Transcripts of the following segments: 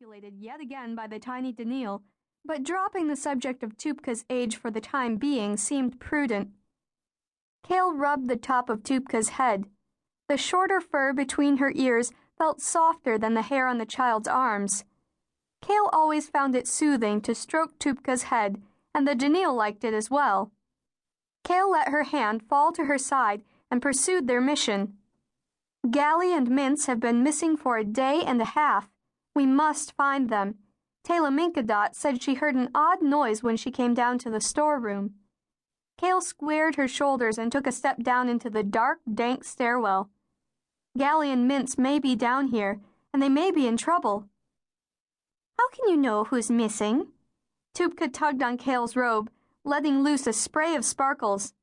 manipulated yet again by the tiny Daniil, but dropping the subject of Tupka's age for the time being seemed prudent. Kale rubbed the top of Tupka's head. The shorter fur between her ears felt softer than the hair on the child's arms. Kale always found it soothing to stroke Tupka's head, and the Daniil liked it as well. Kale let her hand fall to her side and pursued their mission. Gally and Mince have been missing for a day and a half. We must find them. Teleminkadot said she heard an odd noise when she came down to the storeroom. Kale squared her shoulders and took a step down into the dark, dank stairwell. Gally and Mince may be down here, and they may be in trouble. How can you know who's missing? Tupka tugged on Kale's robe, letting loose a spray of sparkles.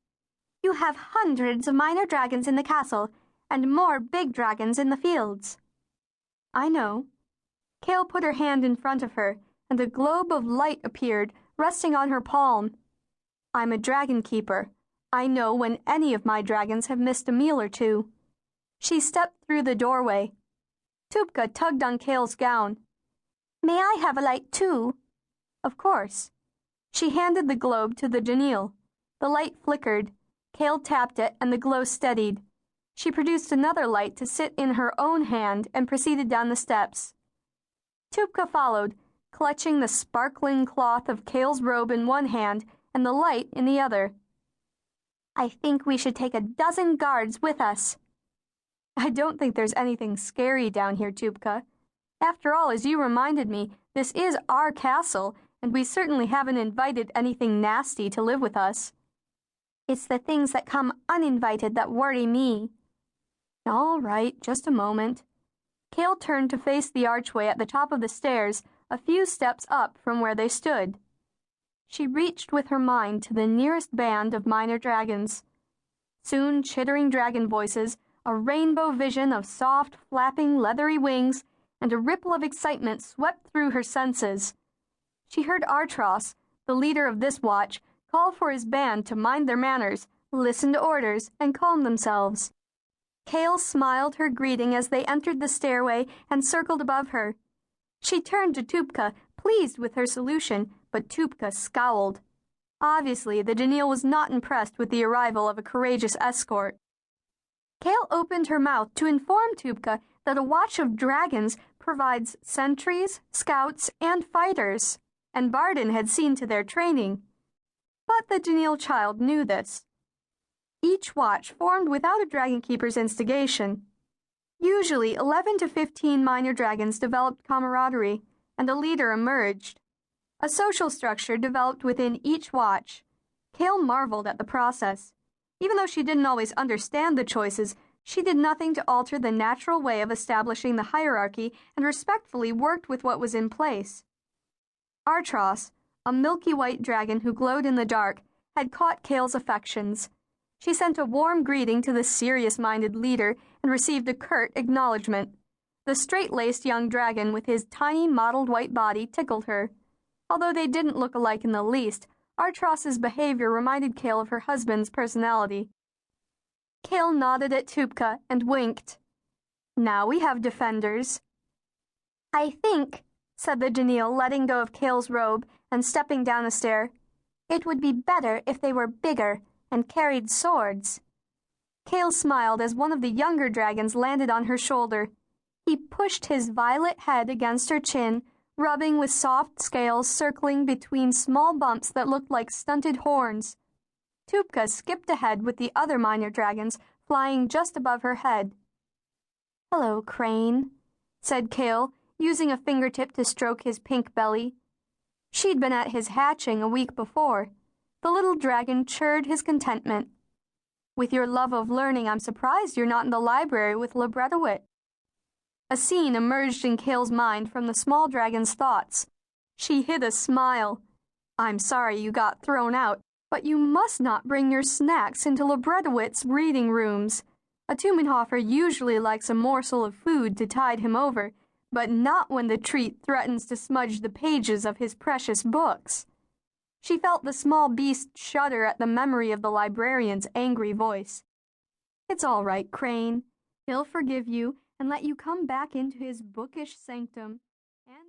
You have hundreds of minor dragons in the castle, and more big dragons in the fields. I know. Kale put her hand in front of her, and a globe of light appeared, resting on her palm. I'm a dragon keeper. I know when any of my dragons have missed a meal or two. She stepped through the doorway. Tupka tugged on Kale's gown. May I have a light too? Of course. She handed the globe to the Daniil. The light flickered. Kale tapped it, and the glow steadied. She produced another light to sit in her own hand and proceeded down the steps. Tupka followed, clutching the sparkling cloth of Kale's robe in one hand and the light in the other. I think we should take 12 guards with us. I don't think there's anything scary down here, Tupka. After all, as you reminded me, this is our castle, and we certainly haven't invited anything nasty to live with us. It's the things that come uninvited that worry me. All right, just a moment. Kale turned to face the archway at the top of the stairs, a few steps up from where they stood. She reached with her mind to the nearest band of minor dragons. Soon chittering dragon voices, a rainbow vision of soft, flapping, leathery wings, and a ripple of excitement swept through her senses. She heard Artros, the leader of this watch, call for his band to mind their manners, listen to orders, and calm themselves. Kale smiled her greeting as they entered the stairway and circled above her. She turned to Tupka, pleased with her solution, but Tupka scowled. Obviously, the Daniil was not impressed with the arrival of a courageous escort. Kale opened her mouth to inform Tupka that a watch of dragons provides sentries, scouts, and fighters, and Bardon had seen to their training. But the Daniil child knew this. Each watch formed without a dragon keeper's instigation. Usually, 11 to 15 minor dragons developed camaraderie, and a leader emerged. A social structure developed within each watch. Kale marveled at the process. Even though she didn't always understand the choices, she did nothing to alter the natural way of establishing the hierarchy and respectfully worked with what was in place. Artros, a milky white dragon who glowed in the dark, had caught Kale's affections. She sent a warm greeting to the serious-minded leader and received a curt acknowledgement. The straight-laced young dragon with his tiny mottled white body tickled her. Although they didn't look alike in the least, Artros's behavior reminded Kale of her husband's personality. Kale nodded at Tupka and winked. Now we have defenders. I think, said the Daniil, letting go of Kale's robe and stepping down a stair, it would be better if they were bigger and carried swords. Kale smiled as one of the younger dragons landed on her shoulder. He pushed his violet head against her chin, rubbing with soft scales circling between small bumps that looked like stunted horns. Tupka skipped ahead with the other minor dragons flying just above her head. Hello, Crane, said Kale, using a fingertip to stroke his pink belly. She'd been at his hatching a week before. The little dragon chirred his contentment. With your love of learning, I'm surprised you're not in the library with Librettowit. A scene emerged in Kale's mind from the small dragon's thoughts. She hid a smile. I'm sorry you got thrown out, but you must not bring your snacks into Librettowit's reading rooms. A Tumenhofer usually likes a morsel of food to tide him over, but not when the treat threatens to smudge the pages of his precious books. She felt the small beast shudder at the memory of the librarian's angry voice. It's all right, Crane. He'll forgive you and let you come back into his bookish sanctum.